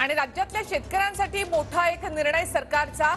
आणि राज्यातल्या शेतकऱ्यांसाठी मोठा एक निर्णय सरकारचा।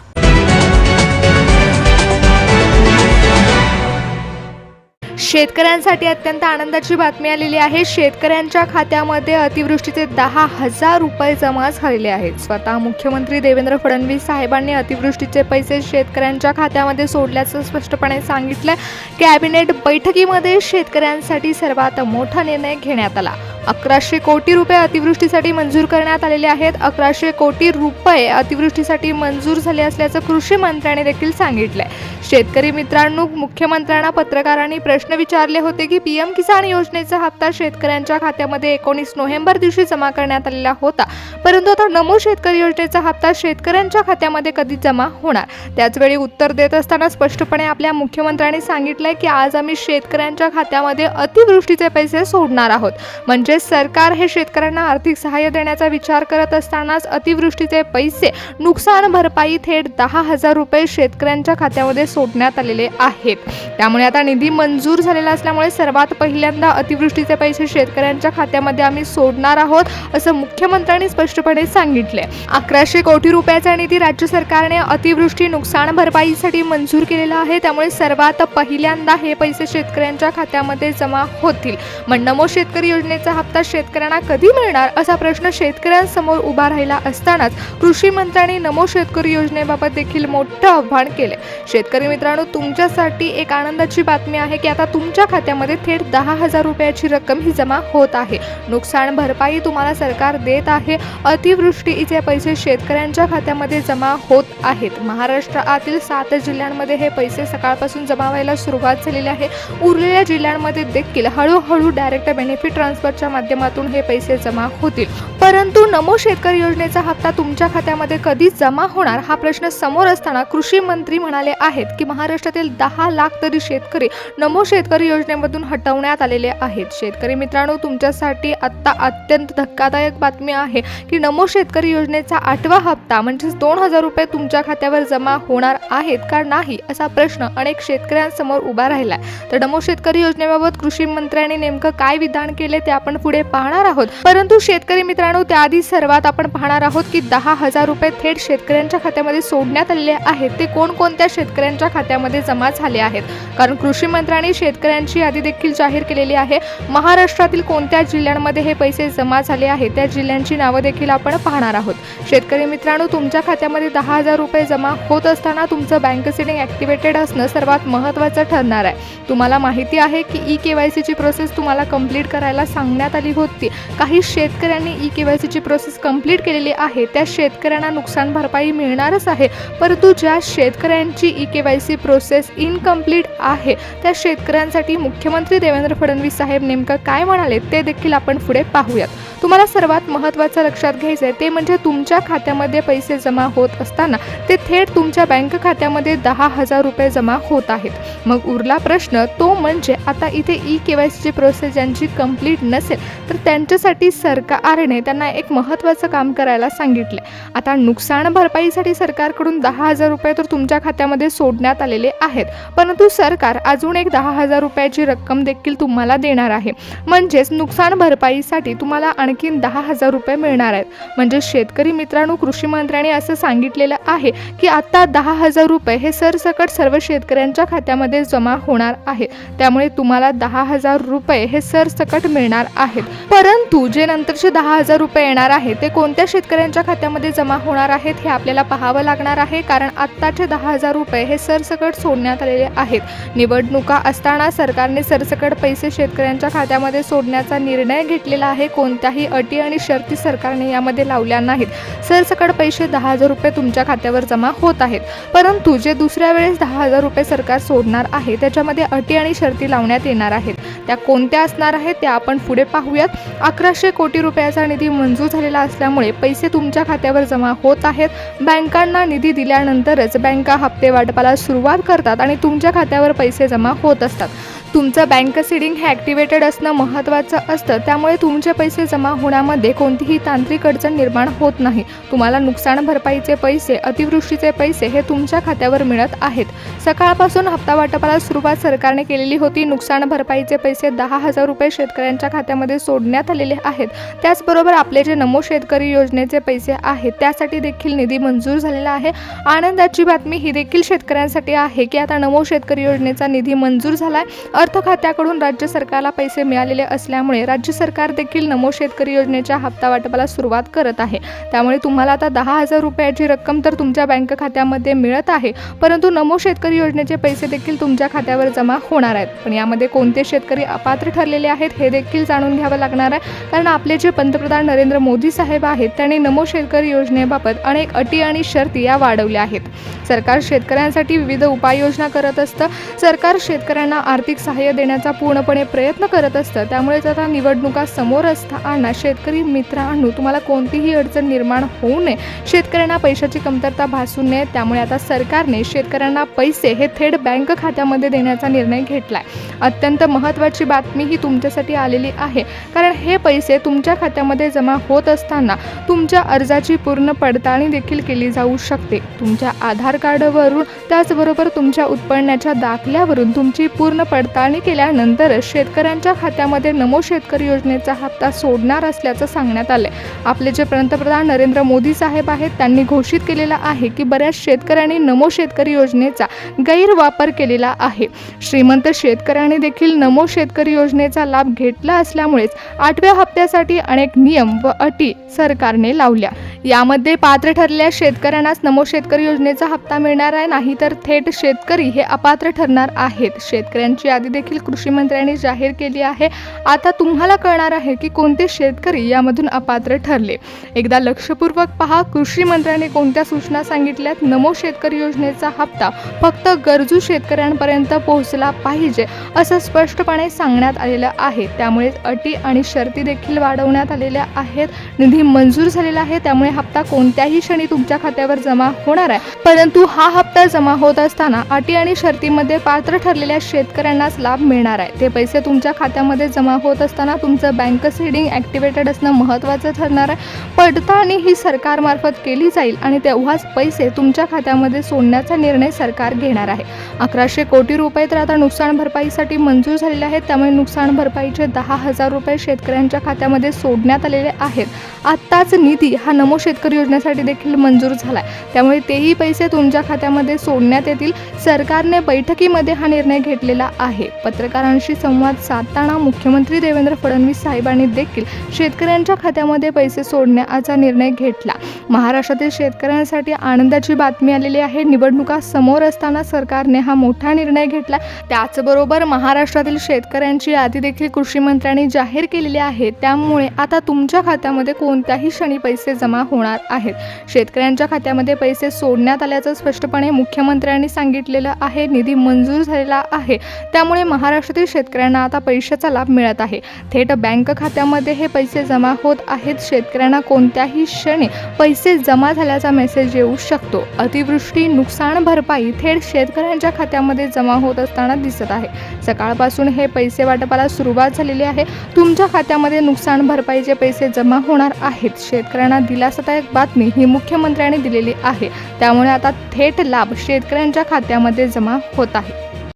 शेतकऱ्यांसाठी अत्यंत आनंदाची बातमी आलेली आहे। शेतकऱ्यांच्या खात्यामध्ये अतिवृष्टीचे 10,000 रुपये जमा झालेले आहेत। स्वतः मुख्यमंत्री देवेंद्र फडणवीस साहेबांनी अतिवृष्टीचे पैसे शेतकऱ्यांच्या खात्यामध्ये सोडल्याचं स्पष्टपणे सांगितलं। कॅबिनेट बैठकीमध्ये शेतकऱ्यांसाठी सर्वात मोठा निर्णय घेण्यात आला। 1100 कोटी रुपये अतिवृष्टीसाठी मंजूर करण्यात आलेले आहेत। 1100 कोटी रुपये अतिवृष्टीसाठी मंजूर झाले असल्याचं कृषी मंत्र्यांनी देखील सांगितलंय। शेतकरी मित्रांनो, मुख्यमंत्र्यांना पत्रकारांनी प्रश्न विचारले होते की पीएम किसान योजनेचा हप्ता शेतकऱ्यांच्या खात्यामध्ये 19 नोव्हेंबर दिवशी जमा करण्यात आलेला होता, परंतु आता नमो शेतकरी योजनेचा हप्ता शेतकऱ्यांच्या खात्यामध्ये कधी जमा होणार। त्याचवेळी उत्तर देत असताना स्पष्टपणे आपल्या मुख्यमंत्र्यांनी सांगितलंय की आज आम्ही शेतकऱ्यांच्या खात्यामध्ये अतिवृष्टीचे पैसे सोडणार आहोत। म्हणजे सरकार हे शेतकऱ्यांना आर्थिक सहाय्य देण्याचा विचार करत असतानाच अतिवृष्टीचे पैसे नुकसान भरपाई थेट 10,000 रुपये शेतकऱ्यांच्या खात्यामध्ये सोडण्यात आलेले आहेत। त्यामुळे आता निधी मंजूर झालेला असल्यामुळे सर्वात पहिल्यांदा अतिवृष्टीचे पैसे शेतकऱ्यांच्या खात्यामध्ये आम्ही सोडणार आहोत असं मुख्यमंत्र्यांनी स्पष्टपणे सांगितले। 1100 कोटी रुपयाचा निधी राज्य सरकारने अतिवृष्टी नुकसान भरपाईसाठी मंजूर केलेला आहे। त्यामुळे सर्वात पहिल्यांदा हे पैसे शेतकऱ्यांच्या खात्यामध्ये जमा होतील। मग नमो शेतकरी योजनेचा हप्ता शेतकऱ्यांना कधी मिळणार असा प्रश्न शेतकऱ्यांसमोर उभा राहिला असतानाच कृषी मंत्र्यांनी नमो शेतकरी योजनेबाबत देखील मोठं आव्हान केले। शेतकरी मित्रांनो, तुमच्यासाठी एक आनंदाची बातमी आहे की आता तुमच्या खात्यामध्ये थेट 10,000 रुपयाची रक्कम ही जमा होत आहे। नुकसान भरपाई तुम्हाला सरकार देत आहे। अतिवृष्टीचे पैसे शेतकऱ्यांच्या खात्यामध्ये जमा होत आहेत। महाराष्ट्रातील 7 जिल्ह्यांमध्ये हे पैसे सकाळपासून जमा व्हायला सुरुवात झालेली आहे। उरलेल्या जिल्ह्यांमध्ये देखील हळूहळू डायरेक्ट बेनिफिट ट्रान्सफरच्या माध्यमातून हे पैसे जमा होतील। परंतु नमो शेतकरी योजनेचा हप्ता तुमच्या खात्यामध्ये कधी जमा होणार हा प्रश्न समोर असताना कृषी मंत्री म्हणाले आहेत की महाराष्ट्रातील 10 लाख तरी शेतकरी नमो शेतकरी योजनेमधून हटवण्यात आलेले आहेत। शेतकरी मित्रांनो, तुमच्यासाठी आता अत्यंत धक्कादायक बातमी आहे की नमो शेतकरी योजनेचा 8वा हप्ता म्हणजे 2,000 रुपये तुमच्या खात्यावर जमा होणार आहेत का नाही असा प्रश्न अनेक शेतकऱ्यांसमोर उभा राहिला आहे। तर नमो शेतकरी योजनेबाबत कृषी मंत्र्यांनी नेमकं काय विधान केले ते आपण पुढे पाहणार आहोत। परंतु शेतकरी मित्रांनो, त्याआधी सर्वात आपण पाहणार आहोत की 10,000 रुपये थेट शेतकऱ्यांच्या खात्यामध्ये सोडण्यात आलेले आहेत ते कोणकोणत्या शेतकऱ्यांच्या खात्यामध्ये जमा झाले आहेत। कारण कृषी मंत्र्यांनी शेतकऱ्यांची यादी देखील जाहीर केलेली आहे। महाराष्ट्रातील कोणत्या जिल्ह्यांमध्ये हे पैसे जमा झाले आहेत त्या जिल्ह्यांची नावं देखील आपण पाहणार आहोत। शेतकरी मित्रांनो, तुमच्या खात्यामध्ये 10,000 रुपये जमा होत असताना तुमचं बँक सेटिंग ॲक्टिव्हेटेड असणं सर्वात महत्त्वाचं ठरणार आहे। तुम्हाला माहिती आहे की ई-केवायसीची प्रोसेस तुम्हाला कंप्लीट करायला सांगण्यात आली होती। काही शेतकऱ्यांनी ई-केवायसीची प्रोसेस कंप्लीट केलेली आहे त्या शेतकऱ्यांना नुकसान भरपाई मिळणारच आहे। परंतु ज्या शेतकऱ्यांची ई-केवायसी प्रोसेस इनकम्प्लीट आहे त्या शेतकऱ्यांसाठी मुख्यमंत्री देवेंद्र फडणवीस साहेब नेमकं काय म्हणाले ते देखील आपण पुढे पाहूयात। तुम्हाला सर्वात महत्त्वाचं लक्षात घ्यायचं आहे ते म्हणजे तुमच्या खात्यामध्ये पैसे जमा होत असताना ते थेट तुमच्या बँक खात्यामध्ये 10,000 रुपये जमा होत आहेत। मग उरला प्रश्न तो म्हणजे आता इथे ई-केवायसीची प्रोसेस ज्यांची कंप्लीट नसेल तर त्यांच्यासाठी सरकारने त्यांना एक महत्त्वाचं काम करायला सांगितले। आता नुकसान भरपाईसाठी सरकारकडून 10,000 रुपये तर तुमच्या खात्यामध्ये सोडण्यात आलेले आहेत, परंतु सरकार अजून एक 10,000 रुपयाची रक्कम देखील तुम्हाला देणार आहे। म्हणजेच नुकसान भरपाईसाठी तुम्हाला आणखीन 10,000 रुपये मिळणार आहेत। म्हणजे शेतकरी मित्रांनो, कृषी मंत्र्यांनी असं सांगितलेलं आहे की आता 10,000 रुपये हे सरसकट सर्व शेतकऱ्यांच्या खात्यामध्ये जमा होणार आहे। त्यामुळे तुम्हाला 10,000 रुपये हे सरसकट मिळणार आहेत। परंतु जे नंतरचे 10,000 रुपये येणार आहे ते कोणत्या शेतकऱ्यांच्या खात्यामध्ये जमा होणार आहेत हे आपल्याला पाहावं लागणार आहे। कारण आत्ताचे 10,000 रुपये हे सरसकट सोडण्यात आलेले आहेत। निवडणुका असताना सरकारने सरसकट पैसे शेतकऱ्यांच्या खात्यामध्ये सोडण्याचा निर्णय घेतलेला आहे। कोणत्याही अटी आणि शर्ती सरकारने यामध्ये लावल्या नाहीत। सरसकट पैसे 10,000 रुपये तुमच्या खात्यावर जमा होत आहेत। परंतु जे दुसऱ्या वेळेस 10,000 रुपये सरकार सोडणार आहे त्याच्यामध्ये अटी आणि शर्ती लावण्यात येणार आहेत। त्या कोणत्या असणार आहेत त्या आपण पुढे पाहूयात। 1100 कोटी रुपयाचा निधी मंजूर झालेला असल्यामुळे पैसे तुमच्या खात्यावर जमा होत आहेत। बँकांना निधी दिल्यानंतरच बँका हप्ते वाटपाला सुरुवात करतात आणि तुमच्या खात्यावर पैसे जमा होत असतात। तुमचं बँक सीडिंग हे ॲक्टिवेटेड असणं महत्त्वाचं असतं, त्यामुळे तुमचे पैसे जमा होण्यामध्ये कोणतीही तांत्रिक अडचण निर्माण होत नाही. तुम्हाला नुकसान भरपाईचे पैसे, अतिवृष्टीचे पैसे हे तुमच्या खात्यावर मिळत आहेत. सकाळपासून हप्ता वाटपाला सुरुवात सरकारने केलेली होती. नुकसान भरपाईचे पैसे 10,000 रुपये शेतकऱ्यांच्या खात्यामध्ये सोडण्यात आलेले आहेत. त्याचबरोबर आपले जे नमो शेतकरी योजनेचे पैसे आहेत त्यासाठी देखील निधी मंजूर झालेला आहे. आनंदाची बातमी ही देखील शेतकऱ्यांसाठी आहे की आता नमो शेतकरी योजनेचा निधी मंजूर झाला आहे. अर्थ खात्याकडून राज्य सरकारला पैसे मिळालेले असल्यामुळे राज्य सरकार देखील नमो शेतकरी योजनेच्या हप्ता वाटपाला सुरुवात करत आहे. त्यामुळे तुम्हाला आता 10,000 रुपयाची रक्कम तर तुमच्या बँक खात्यामध्ये मिळत आहे, परंतु नमो शेतकरी योजनेचे पैसे देखील तुमच्या खात्यावर जमा होणार आहेत. पण यामध्ये कोणते शेतकरी अपात्र ठरलेले आहेत हे देखील जाणून घ्यावं लागणार आहे, कारण आपले जे पंतप्रधान नरेंद्र मोदी साहेब आहेत त्यांनी नमो शेतकरी योजनेबाबत अनेक अटी आणि शर्ती या वाढवल्या आहेत. सरकार शेतकऱ्यांसाठी विविध उपाययोजना करत असतं. सरकार शेतकऱ्यांना आर्थिक सहाय्य देण्याचा पूर्णपणे प्रयत्न करत असतं. त्यामुळेच आता निवडणुका समोर असताना शेतकरी मित्रांनो, तुम्हाला कोणतीही अडचण निर्माण होऊ नये, शेतकऱ्यांना पैशाची कमतरता भासू नये, त्यामुळे आता सरकारने शेतकऱ्यांना पैसे हे थेट बँक खात्यामध्ये देण्याचा निर्णय घेतला आहे. अत्यंत महत्त्वाची बातमी ही तुमच्यासाठी आलेली आहे, कारण हे पैसे तुमच्या खात्यामध्ये जमा होत असताना तुमच्या अर्जाची पूर्ण पडताळणी देखील केली जाऊ शकते. तुमच्या आधार कार्डवरून त्याचबरोबर तुमच्या उत्पन्नाच्या दाखल्यावरून तुमची पूर्ण पडताळणी केल्यानंतर शेतकऱ्यांच्या खात्यामध्ये नमो शेतकरी योजनेचा हप्ता सोडणार असल्याचं सांगण्यात आले. आपले जे पंतप्रधान नरेंद्र मोदी साहेब आहेत त्यांनी घोषित केलेलं आहे की बऱ्याच शेतकऱ्यांनी नमो शेतकरी योजनेचा गैरवापर केलेला आहे. श्रीमंत शेतकऱ्यांनी देखील नमो शेतकरी योजनेचा लाभ घेतला असल्यामुळेच 8व्या हप्त्यासाठी अनेक नियम व अटी सरकारने लावल्या. यामध्ये पात्र ठरलेल्या शेतकऱ्यांनाच नमो शेतकरी योजनेचा हप्ता मिळणार आहे, नाही तर थेट शेतकरी हे अपात्र ठरणार आहेत. शेतकऱ्यांची यादी देखील कृषी मंत्र्यांनी जाहीर केली आहे. आता तुम्हाला कळणार आहे की कोणते शेतकरी यामधून अपात्र ठरले. एकदा लक्षपूर्वक पहा, कृषी मंत्र्यांनी कोणत्या सूचना सांगितल्यात. नमो शेतकरी योजनेचा हप्ता फक्त गरजू शेतकऱ्यांपर्यंत पोहोचला पाहिजे असं स्पष्टपणे सांगण्यात आलेलं आहे. त्यामुळे अटी आणि शर्ती देखील वाढवण्यात आलेल्या आहेत. निधी मंजूर झालेला आहे, त्यामुळे हप्ता कोणत्याही क्षणी तुमच्या खात्यावर जमा होणार आहे. परंतु हा हप्ता जमा होत असताना अटी आणि शर्तीमध्ये पात्र ठरलेल्या शेतकऱ्यांनाच लाभ मिळणार आहे. ते पैसे तुमच्या खात्यामध्ये जमा होत असताना तुमचं बँक सीडिंग ॲक्टिवेटेड असणं महत्त्वाचं ठरणार आहे. पडताळणी ही सरकारमार्फत केली जाईल आणि तेव्हाच पैसे तुमच्या खात्यामध्ये सोडण्याचा निर्णय सरकार घेणार आहे. 1100 कोटी रुपये तर आता नुकसान भरपाईसाठी मंजूर झालेले आहेत. त्यामुळे नुकसान भरपाईचे 10,000 रुपये शेतकऱ्यांच्या खात्यामध्ये सोडण्यात आलेले आहेत. आत्ताच निधी हा नमो शेतकरी योजनेसाठी देखील मंजूर झाला आहे, त्यामुळे तेही पैसे तुमच्या खात्यामध्ये सोडण्यात येतील. सरकारने बैठकीमध्ये हा निर्णय घेतलेला आहे. पत्रकारांशी संवाद साधताना मुख्यमंत्री देवेंद्र फडणवीस साहेबांनी देखील शेतकऱ्यांच्या खात्यामध्ये पैसे सोडण्याचा निर्णय घेतला. महाराष्ट्रातील शेतकऱ्यांसाठी आनंदाची बातमी आलेली आहे. निवडणुका समोर असताना सरकारने हा मोठा निर्णय घेतला. त्याचबरोबर महाराष्ट्रातील शेतकऱ्यांची यादी देखील कृषी मंत्र्यांनी जाहीर केलेली आहे. त्यामुळे आता तुमच्या खात्यामध्ये कोणत्याही क्षणी पैसे जमा होणार आहेत. शेतकऱ्यांच्या खात्यामध्ये पैसे सोडण्यात आल्याचं स्पष्टपणे मुख्यमंत्र्यांनी सांगितलेलं आहे. निधी मंजूर झालेला आहे, त्यामुळे महाराष्ट्रातील शेतकऱ्यांना आता पैशाचा लाभ मिळत आहे. थेट बँक खात्यामध्ये हे पैसे जमा होत आहेत. शेतकऱ्यांना कोणत्याही क्षणी पैसे जमा झाल्याचा मेसेज येऊ शकतो. अतिवृष्टी नुकसान भरपाई थेट शेतकऱ्यांच्या खात्यामध्ये जमा होत असताना दिसत आहे. सकाळपासून हे पैसे वाटपाला सुरुवात झालेली आहे. तुमच्या खात्यामध्ये नुकसान भरपाईचे पैसे जमा होणार आहेत. शेतकऱ्यांना दिलासादायक बातमी ही मुख्यमंत्र्यांनी दिलेली आहे. त्यामुळे आता थेट लाभ शेतकऱ्यांच्या खात्यामध्ये जमा होत आहे.